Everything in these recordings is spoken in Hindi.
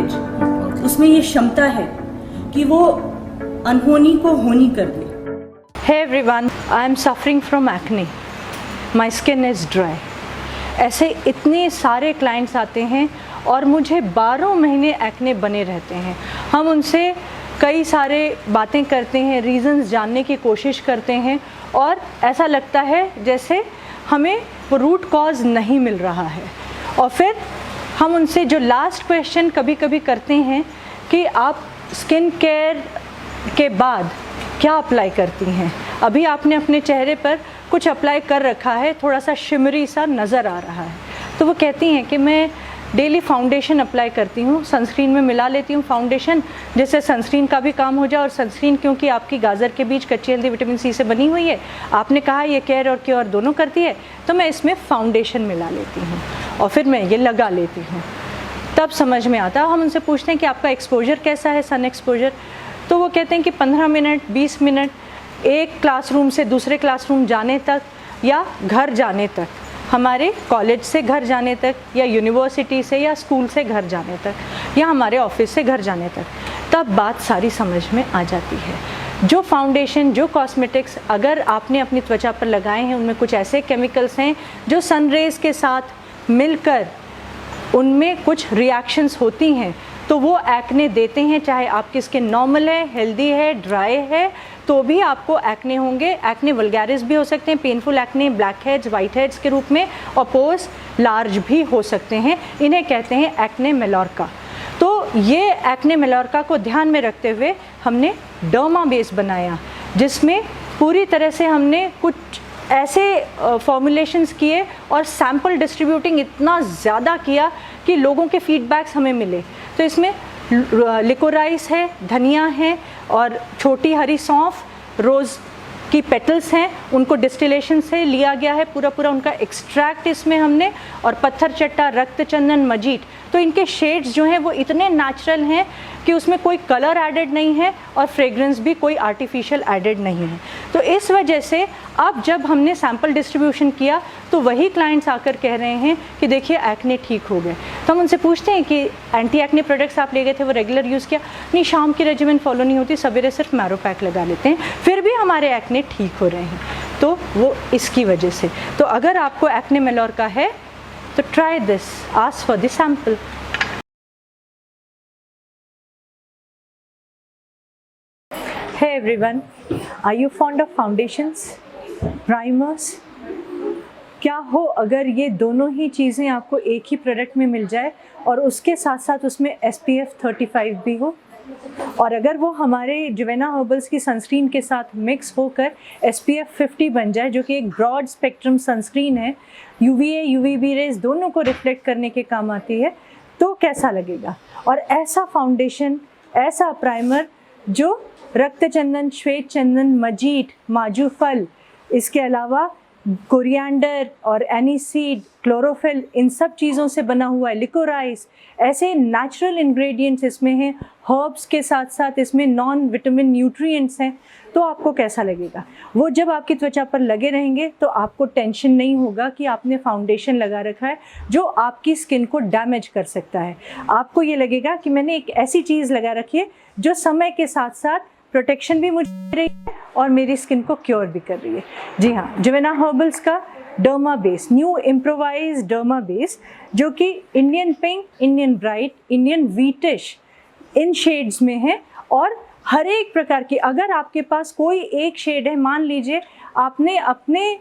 एडवांटेज, उसमें ये क्षमता है कि वो अनहोनी को होनी कर दे। Hey everyone, I am suffering from acne. My skin is dry. ऐसे इतने सारे क्लाइंट्स आते हैं और मुझे 12 महीने एक्ने बने रहते हैं। हम उनसे कई सारे बातें करते हैं, रीज़न्स जानने की कोशिश करते हैं और ऐसा लगता है जैसे हमें वो रूट कॉज नहीं मिल रहा है। और फिर हम उनसे जो लास्ट क्वेश्चन कभी कभी करते हैं कि आप स्किन केयर के बाद क्या अप्लाई करती हैं। अभी आपने अपने चेहरे पर कुछ अप्लाई कर रखा है, थोड़ा सा शिमरी सा नज़र आ रहा है, तो वो कहती हैं कि मैं डेली फाउंडेशन अप्लाई करती हूँ, सनस्क्रीन में मिला लेती हूँ फाउंडेशन, जिससे सनस्क्रीन का भी काम हो जाए। और सनस्क्रीन क्योंकि आपकी गाजर के बीज कच्ची हल्दी विटामिन सी से बनी हुई है, आपने कहा ये केयर और क्योर दोनों करती है, तो मैं इसमें फाउंडेशन मिला लेती हूँ और फिर मैं ये लगा लेती हूँ। तब समझ में आता है। हम उनसे पूछते हैं कि आपका एक्सपोजर कैसा है, सन एक्सपोजर, तो वो कहते हैं कि 15 मिनट 20 मिनट एक क्लासरूम से दूसरे क्लासरूम जाने तक या घर जाने तक, हमारे कॉलेज से घर जाने तक या यूनिवर्सिटी से या स्कूल से घर जाने तक या हमारे ऑफिस से घर जाने तक, तब बात सारी समझ में आ जाती है। जो फाउंडेशन, जो कॉस्मेटिक्स अगर आपने अपनी त्वचा पर लगाए हैं, उनमें कुछ ऐसे केमिकल्स हैं जो सन रेज़ के साथ मिलकर उनमें कुछ रिएक्शंस होती हैं, तो वो एक्ने देते हैं। चाहे आपकी स्किन नॉर्मल है, हेल्दी है, ड्राई है, तो भी आपको एक्ने होंगे। एक्ने वल्गैरिस भी हो सकते हैं, painful acne, black heads, white heads के रूप में, और पोर्स लार्ज भी हो सकते हैं। इन्हें कहते हैं एक्ने मेलोर्का। तो ये एक्ने मेलोर्का को ध्यान में रखते हुए हमने डर्मा बेस बनाया, जिसमें पूरी तरह से हमने कुछ ऐसे फॉर्मुलेशंस किए और सैम्पल डिस्ट्रीब्यूटिंग इतना ज़्यादा किया कि लोगों के फीडबैक्स हमें मिले। तो इसमें लिकोराइस है, धनिया है और छोटी हरी सौंफ, रोज़ की पेटल्स हैं, उनको डिस्टिलेशन से लिया गया है, पूरा उनका एक्सट्रैक्ट इसमें हमने, और पत्थर चट्टा, रक्त चंदन, मजीट। तो इनके शेड्स जो हैं वो इतने नेचुरल हैं कि उसमें कोई कलर एडेड नहीं है और फ्रेग्रेंस भी कोई आर्टिफिशियल एडेड नहीं है। तो इस वजह से अब जब हमने सैम्पल डिस्ट्रीब्यूशन किया तो वही क्लाइंट्स आकर कह रहे हैं कि देखिए एक्ने ठीक हो गए। तो हम उनसे पूछते हैं कि एंटी एक्ने प्रोडक्ट्स आप ले गए थे, वो रेगुलर यूज़ किया? नहीं, शाम की रेजिमेंट फॉलो नहीं होती, सवेरे सिर्फ मैरो पैक लगा लेते हैं, फिर भी हमारे एक्ने ठीक हो रहे हैं। तो वो इसकी वजह से। तो अगर आपको एक्ने मेलोर्का है तो try this, ask for the sample. Hey everyone, are you fond of foundations, primers? क्या हो अगर ये दोनों ही चीज़ें आपको एक ही प्रोडक्ट में मिल जाए और उसके साथ साथ उसमें SPF 35 भी हो, और अगर वो हमारे जुवेना हर्बल्स की सनस्क्रीन के साथ मिक्स होकर SPF 50 बन जाए, जो कि एक ब्रॉड स्पेक्ट्रम सनस्क्रीन है, UVA UVB रेज दोनों को रिफ्लेक्ट करने के काम आती है, तो कैसा लगेगा? और ऐसा फाउंडेशन, ऐसा प्राइमर जो रक्त चंदन, श्वेत चंदन, मजीट, माजू फल, इसके अलावा कोरिएंडर और एनीसीड, क्लोरोफिल, इन सब चीज़ों से बना हुआ है, लिकोराइस, ऐसे नेचुरल इंग्रेडिएंट्स इसमें हैं, हर्ब्स के साथ साथ इसमें नॉन विटामिन न्यूट्रिएंट्स हैं, तो आपको कैसा लगेगा? वो जब आपकी त्वचा पर लगे रहेंगे तो आपको टेंशन नहीं होगा कि आपने फाउंडेशन लगा रखा है जो आपकी स्किन को डैमेज कर सकता है। आपको ये लगेगा कि मैंने एक ऐसी चीज़ लगा रखी है जो समय के साथ साथ प्रोटेक्शन भी मुझे दे रही है और मेरी स्किन को क्योर भी कर रही है। जी हाँ, जुवेना हर्बल्स का derma base, new improvise derma base, जो कि Indian pink, Indian bright, Indian whitish, इन शेड्स में है। और हर एक प्रकार की, अगर आपके पास कोई एक शेड है, मान लीजिए आपने अपने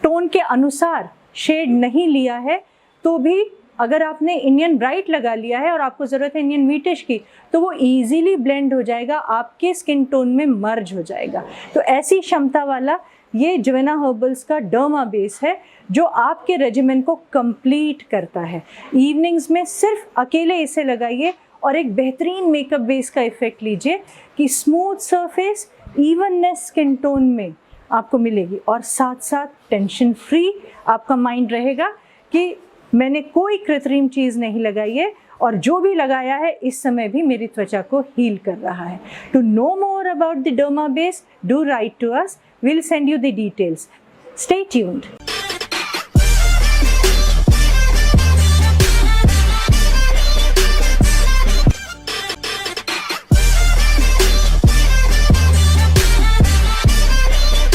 टोन के अनुसार शेड नहीं लिया है, तो भी अगर आपने इंडियन ब्राइट लगा लिया है और आपको ज़रूरत है इंडियन व्हीटिश की, तो वो इजीली ब्लेंड हो जाएगा, आपके स्किन टोन में मर्ज हो जाएगा। तो ऐसी क्षमता वाला ये जुवेना हर्बल्स का डर्मा बेस है जो आपके रेजिमेन को कंप्लीट करता है। इवनिंग्स में सिर्फ अकेले इसे लगाइए और एक बेहतरीन मेकअप बेस का इफेक्ट लीजिए कि smooth surface, evenness skin tone में आपको मिलेगी, और साथ साथ टेंशन फ्री आपका माइंड रहेगा कि मैंने कोई कृत्रिम चीज़ नहीं लगाई है और जो भी लगाया है इस समय भी मेरी त्वचा को हील कर रहा है। To know more about the derma base, do write to us, we'll send you the details. Stay tuned.